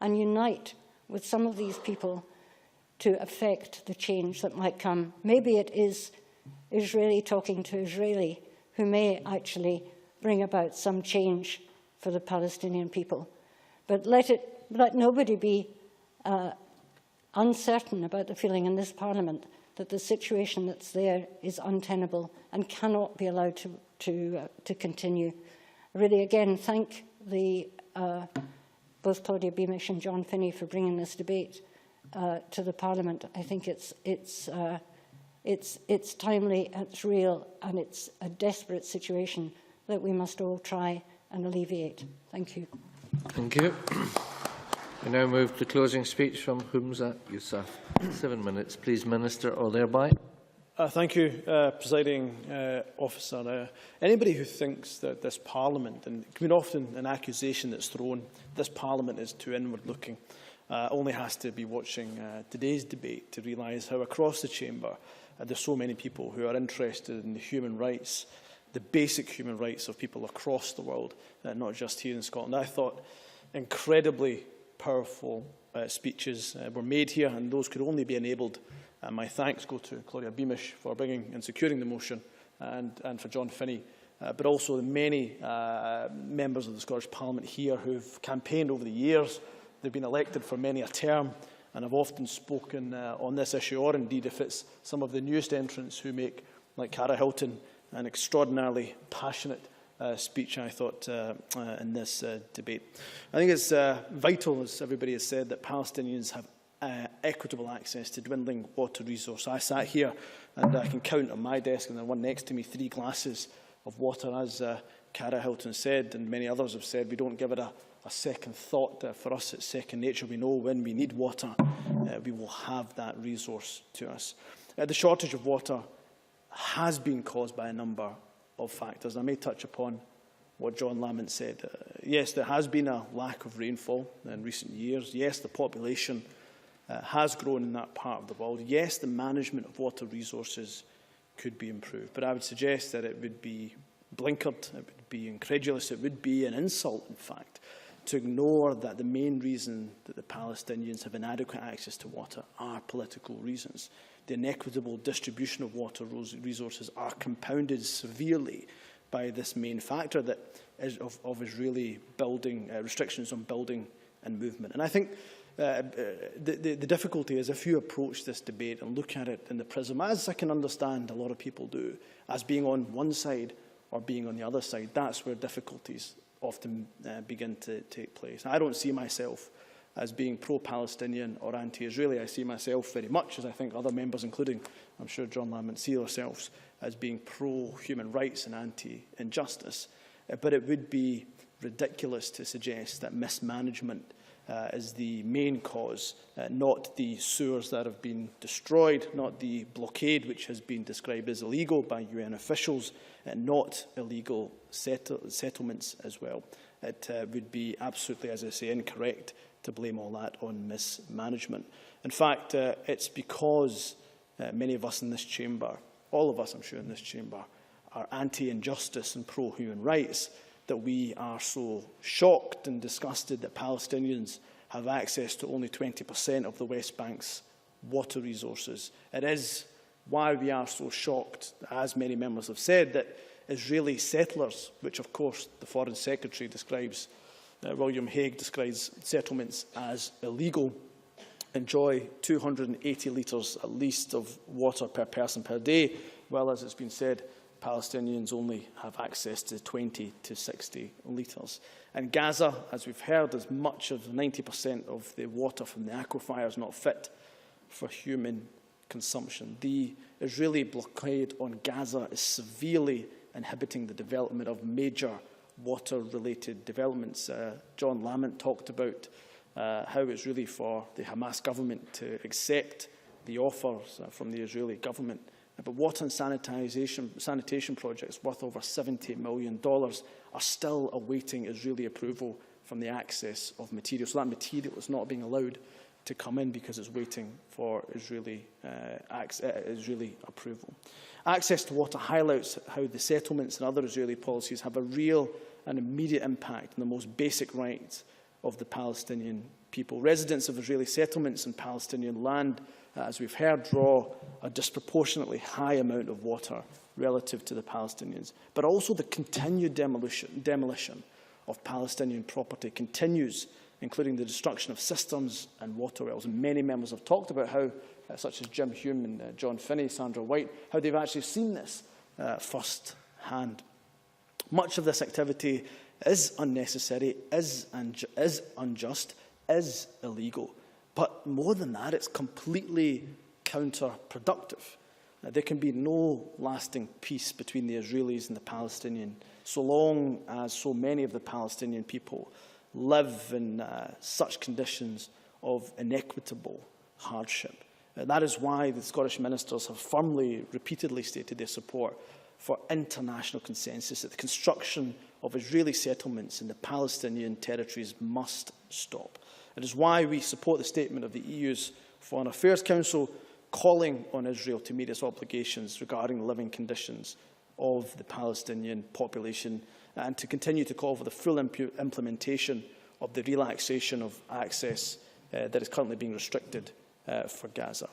and unite with some of these people to affect the change that might come. Maybe it is Israeli talking to Israeli who may actually bring about some change for the Palestinian people. But let nobody be uncertain about the feeling in this Parliament that the situation that's there is untenable and cannot be allowed to continue. I really again thank both Claudia Beamish and John Finney for bringing this debate to the Parliament. I think it's timely, it's real, and it's a desperate situation that we must all try and alleviate. Thank you. Thank you. We now move to closing speech from Humza Yousaf. 7 minutes, please, Minister, or thereby. Thank you, Presiding Officer. Anybody who thinks that this Parliament, and it can be often an accusation that's thrown, this Parliament is too inward-looking, only has to be watching today's debate to realise how across the chamber there's so many people who are interested in the human rights, the basic human rights of people across the world, not just here in Scotland. I thought incredibly powerful speeches were made here, and those could only be enabled. My thanks go to Claudia Beamish for bringing and securing the motion, and for John Finney, but also the many members of the Scottish Parliament here who've campaigned over the years. They've been elected for many a term, and have often spoken on this issue, or indeed if it's some of the newest entrants who make, like Cara Hilton, an extraordinarily passionate speech, I thought, in this debate. I think it's vital, as everybody has said, that Palestinians have equitable access to dwindling water resource. I sat here and I can count on my desk and the one next to me 3 glasses of water. As Cara Hilton said, and many others have said, we don't give it a second thought. For us, it's second nature. We know when we need water, we will have that resource to us. The shortage of water has been caused by a number of factors. I may touch upon what John Lamont said. Yes, there has been a lack of rainfall in recent years. Yes, the population has grown in that part of the world. Yes, the management of water resources could be improved. But I would suggest that it would be blinkered, it would be incredulous, it would be an insult, in fact, to ignore that the main reason that the Palestinians have inadequate access to water are political reasons. The inequitable distribution of water resources are compounded severely by this main factor that is of Israeli building restrictions on building and movement. And I think the difficulty is if you approach this debate and look at it in the prism, as I can understand a lot of people do, as being on one side or being on the other side, that's where difficulties often begin to take place. I don't see myself as being pro-Palestinian or anti-Israeli. I see myself very much, as I think other members, including, I'm sure, John Lamont, see ourselves as being pro-human rights and anti-injustice. But it would be ridiculous to suggest that mismanagement is the main cause, not the sewers that have been destroyed, not the blockade which has been described as illegal by UN officials, not illegal settlements as well. It would be absolutely, as I say, incorrect to blame all that on mismanagement. In fact, it's because many of us in this chamber, all of us, I'm sure, in this chamber, are anti-injustice and pro-human rights, that we are so shocked and disgusted that Palestinians have access to only 20% of the West Bank's water resources. It is why we are so shocked, as many members have said, that Israeli settlers, which of course the Foreign Secretary describes, William Hague describes settlements as illegal, enjoy 280 litres at least of water per person per day, while, as it's been said, Palestinians only have access to 20 to 60 litres. And Gaza, as we've heard, as much of 90% of the water from the aquifer is not fit for human consumption. The Israeli blockade on Gaza is severely inhibiting the development of major water-related developments. John Lamont talked about how it's really for the Hamas government to accept the offers from the Israeli government. But water and sanitation projects worth over $70 million are still awaiting Israeli approval from the access of material. So that material is not being allowed to come in because it's waiting for Israeli approval. Access to water highlights how the settlements and other Israeli policies have a real and immediate impact on the most basic rights of the Palestinian people. Residents of Israeli settlements and Palestinian land, as we've heard, draw a disproportionately high amount of water relative to the Palestinians. But also the continued demolition of Palestinian property continues, including the destruction of cisterns and water wells. And many members have talked about how such as Jim Hume and John Finney, Sandra White, how they've actually seen this first hand. Much of this activity is unnecessary, is unjust, is illegal. But more than that, it's completely counterproductive. There can be no lasting peace between the Israelis and the Palestinians so long as so many of the Palestinian people live in such conditions of inequitable hardship. That is why the Scottish ministers have firmly, repeatedly stated their support for international consensus that the construction of Israeli settlements in the Palestinian territories must stop. It is why we support the statement of the EU's Foreign Affairs Council calling on Israel to meet its obligations regarding the living conditions of the Palestinian population and to continue to call for the full implementation of the relaxation of access that is currently being restricted for Gaza.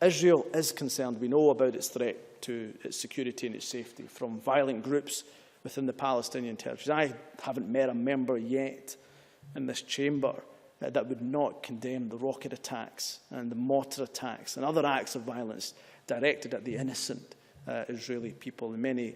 Israel is concerned, we know, about its threat to its security and its safety from violent groups within the Palestinian territories. I haven't met a member yet in this chamber that would not condemn the rocket attacks and the mortar attacks and other acts of violence directed at the innocent Israeli people in many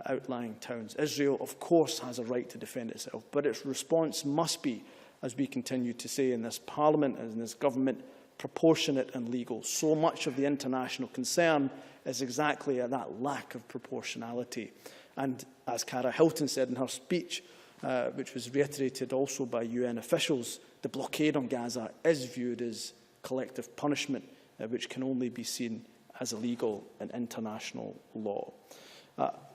outlying towns. Israel, of course, has a right to defend itself, but its response must be, as we continue to say in this Parliament and in this government, proportionate and legal. So much of the international concern is exactly at that lack of proportionality. And as Cara Hilton said in her speech, which was reiterated also by UN officials, the blockade on Gaza is viewed as collective punishment, which can only be seen as illegal in international law.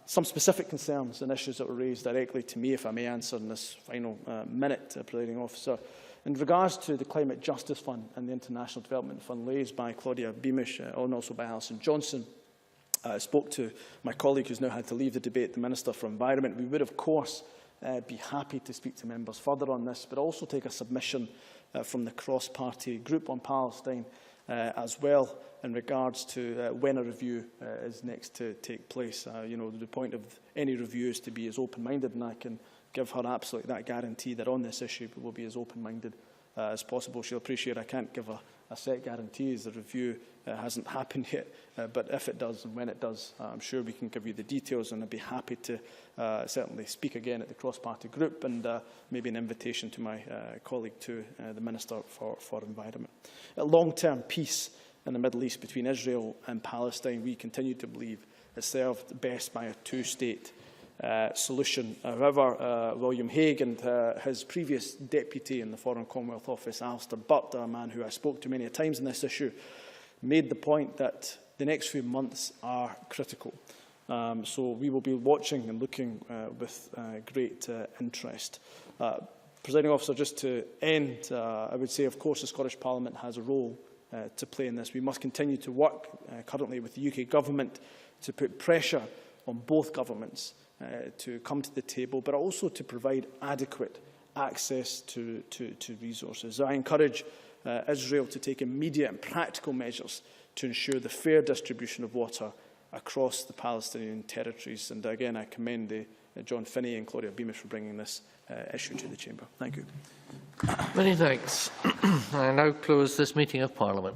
Some specific concerns and issues that were raised directly to me, if I may answer in this final minute, Presiding Officer. In regards to the Climate Justice Fund and the International Development Fund raised by Claudia Beamish and also by Alison Johnson, I spoke to my colleague who's now had to leave the debate, the Minister for Environment. We would, of course, be happy to speak to members further on this, but also take a submission from the cross-party group on Palestine as well in regards to when a review is next to take place. You know, the point of any review is to be as open-minded, and I can give her absolutely that guarantee that on this issue we will be as open-minded as possible. She'll appreciate I can't give a set guarantee as the review hasn't happened yet, but if it does and when it does, I'm sure we can give you the details, and I'd be happy to certainly speak again at the cross-party group and maybe an invitation to my colleague to the Minister for Environment. Long-term peace in the Middle East between Israel and Palestine, we continue to believe, is served best by a two-state solution. However, William Hague and his previous deputy in the Foreign Commonwealth Office, Alistair Butt, a man who I spoke to many times on this issue, made the point that the next few months are critical. So we will be watching and looking with great interest. Presiding Officer, just to end, I would say, of course, the Scottish Parliament has a role to play in this. We must continue to work currently with the UK Government to put pressure on both governments to come to the table, but also to provide adequate access to resources. I encourage Israel to take immediate and practical measures to ensure the fair distribution of water across the Palestinian territories. And again, I commend John Finney and Claudia Beamish for bringing this issue to the Chamber. Thank you. Many thanks. I now close this meeting of Parliament.